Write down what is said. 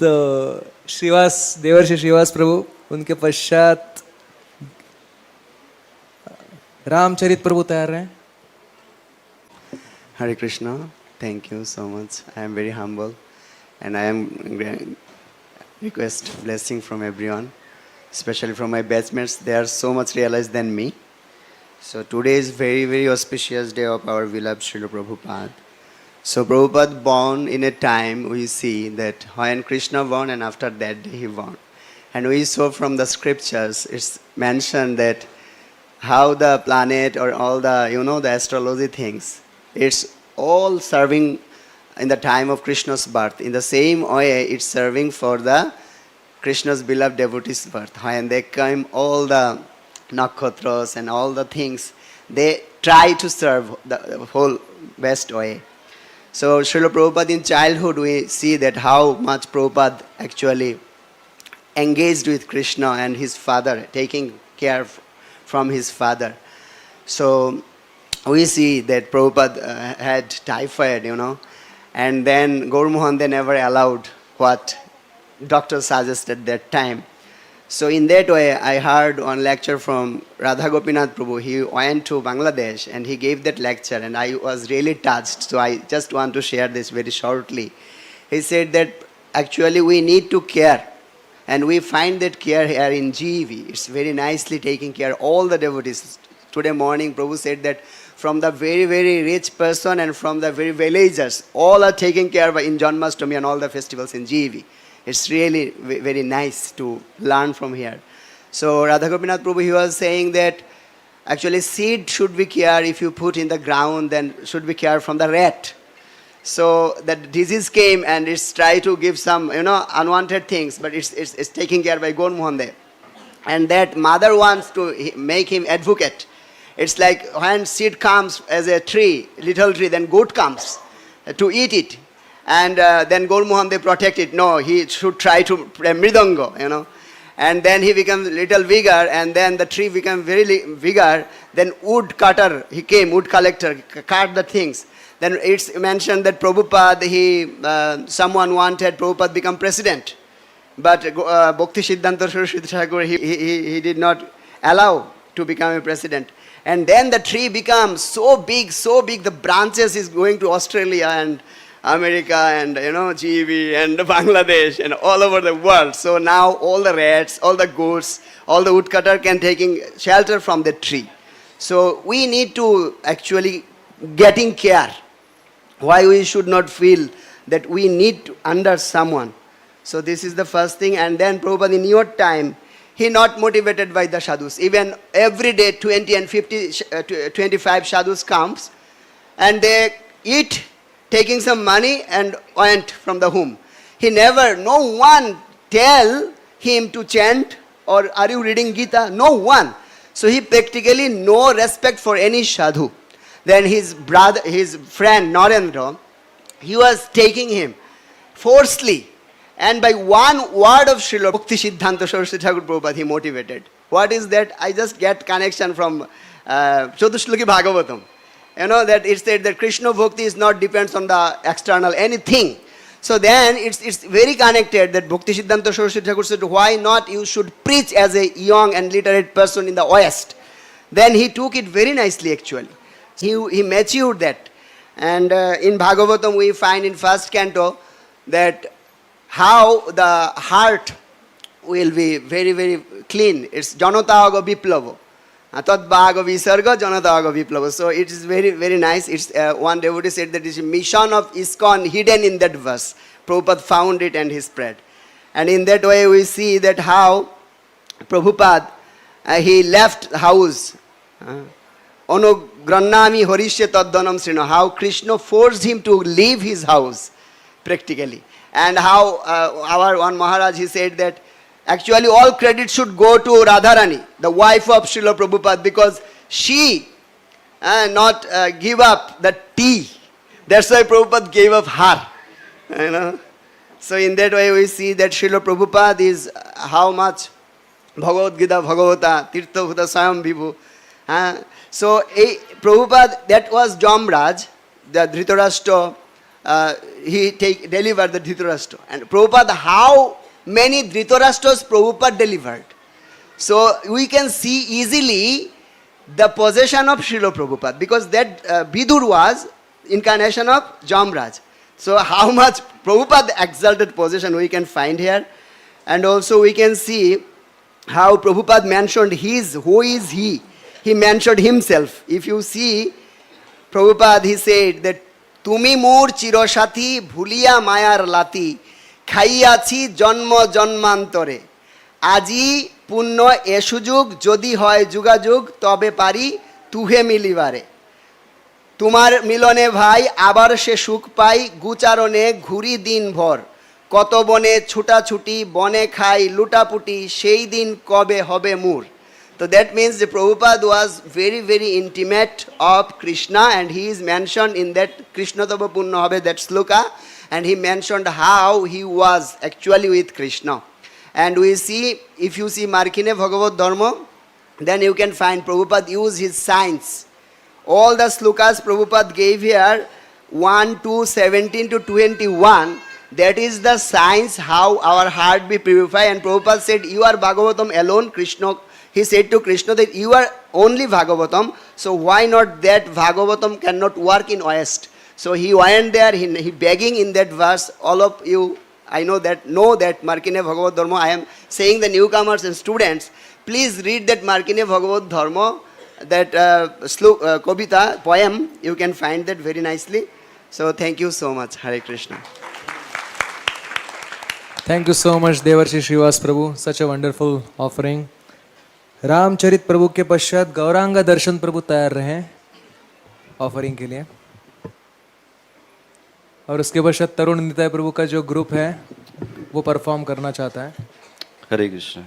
तो देवर्षि श्रीवास प्रभु, उनके पश्चात रामचरित प्रभु तैयार हैं. Hare Krishna, thank you so much. I am very humble and I am request blessing from everyone, especially from my batchmates. They are so much realized than me. So today is very auspicious day of our beloved Srila Prabhupada. So Prabhupada born in a time we see that when Krishna born and after that day he born. And we saw from the scriptures, it's mentioned that how the planet or all the, the astrology things, it's all serving in the time of Krishna's birth. In the same way, it's serving for the Krishna's beloved devotees' birth. When they came, all the nakshatras and all the things, they try to serve the whole best way. So Srila Prabhupada in childhood, we see that how much Prabhupada actually engaged with Krishna and his father, taking care from his father. So we see that Prabhupada had typhoid, and then Gaur Mohan, they never allowed what doctor suggested that time. So in that way, I heard one lecture from Radha Gopinath Prabhu. He went to Bangladesh and he gave that lecture and I was really touched. So I just want to share this very shortly. He said that actually we need to care. And we find that care here in GEV. It's very nicely taking care of all the devotees. Today morning, Prabhu said that from the very rich person and from the very villagers, all are taken care of in Janmashtami and all the festivals in GEV. It's really very nice to learn from here. So Radha Gopinath Prabhu, he was saying that actually seed should be cared if you put in the ground, then should be cared from the rat. So that disease came and it's tried to give some, unwanted things, but it's taken care by Gaur Mohan there. And that mother wants to make him advocate. It's like when seed comes as a tree, little tree, then goat comes to eat it. And then Gaur Mohan, they protect it. No, he should try to play mridanga, And then he becomes little bigger, and then the tree becomes very bigger. Then wood cutter, he came, wood collector, cut the things. Then it's mentioned that Prabhupada, someone wanted Prabhupada become president. But Bhakti Siddhanta Saraswati Thakur, he did not allow to become a president. And then the tree becomes so big, the branches is going to Australia and America and GEV and Bangladesh and all over the world. So now all the rats, all the goats, all the woodcutter can taking shelter from the tree. So we need to actually getting care. Why we should not feel that we need to under someone. So this is the first thing. And then Prabhupada in your time, he not motivated by the sadhus. Even every day 20 and 50, 25 sadhus comes and they eat, taking some money and went from the home. No one tell him to chant or are you reading Gita? No one. So he practically no respect for any sadhu. Then his friend Narendra, he was taking him forcefully. And by one word of Srila Bhakti Siddhanta Saraswati Thakur Prabhupada, he motivated. What is that? I just get connection from Chatushlaki Bhagavatam. That it said that Krishna Bhakti is not depends on the external anything. So then it's very connected that Bhakti Siddhanta Saraswati Thakur said, why not you should preach as a young and literate person in the West. Then he took it very nicely actually. He matured that. And in Bhagavatam we find in first canto that how the heart will be very clean. It's Janataga Viplava. Tadbhaga Visarga Janataga Viplava. So it is very nice. It's one devotee said that it is a mission of Iskcon hidden in that verse. Prabhupada found it and he spread. And in that way we see that how Prabhupada, he left house. Ono Grannami Horisya Taddanam Srino. How Krishna forced him to leave his house practically. And how our one Maharaj, he said that actually all credit should go to Radharani, the wife of Srila Prabhupada, because she not give up the tea. That's why Prabhupada gave up her. So in that way we see that Srila Prabhupada is how much Bhagavad Gita Bhagavata Tirtha Bhuta Swayam Vibhu. So Prabhupada, that was Jamraj, the Dhritarashtra he delivered the Dhritarashtra. And Prabhupada, how many Dhritarashtra's Prabhupada delivered? So we can see easily the possession of Srila Prabhupada, because that Vidur was incarnation of Jamraj. So how much Prabhupada exalted possession we can find here. And also we can see how Prabhupada mentioned who is he? He mentioned himself. If you see, Prabhupada, he said that Tumi mur chirosathi bhuliya mayar lati khaiyachi janma janmantore aji punno esujug jodi hoy jugajug tobe pari tuhe milibare তোমার মিলনে ভাই আবার সে সুখ পাই গুচারণে ঘুরি দিন ভর কত বনে ছুটাছুটি বনে খাই লুটাপুটি সেই দিন কবে হবে মুর. So that means the Prabhupada was very, very intimate of Krishna, and he is mentioned in that Krishna Tava Punna Habe, that sloka, and he mentioned how he was actually with Krishna. And we see, if you see Markine Bhagavad Dharma, then you can find Prabhupada use his signs. All the slokas Prabhupada gave here, 1 to 17 to 21, that is the signs how our heart be purified. And Prabhupada said, you are Bhagavatam alone, Krishna. He said to Krishna that you are only Bhagavatam, so why not that Bhagavatam cannot work in West? So he went there, he begging in that verse, all of you, I know that Markine Bhagavad Dharma, I am saying the newcomers and students, please read that Markine Bhagavad Dharma, that Kobita, poem, you can find that very nicely. So thank you so much. Hare Krishna. Thank you so much, Devarshi Srivas Prabhu. Such a wonderful offering. Ramcharit प्रभु के पश्चात गौरांगा दर्शन प्रभु तैयार रहे offering के लिए, और उसके पश्चात तरुण निताय प्रभु का जो ग्रुप है वो परफॉर्म करना चाहता है. हरे कृष्ण.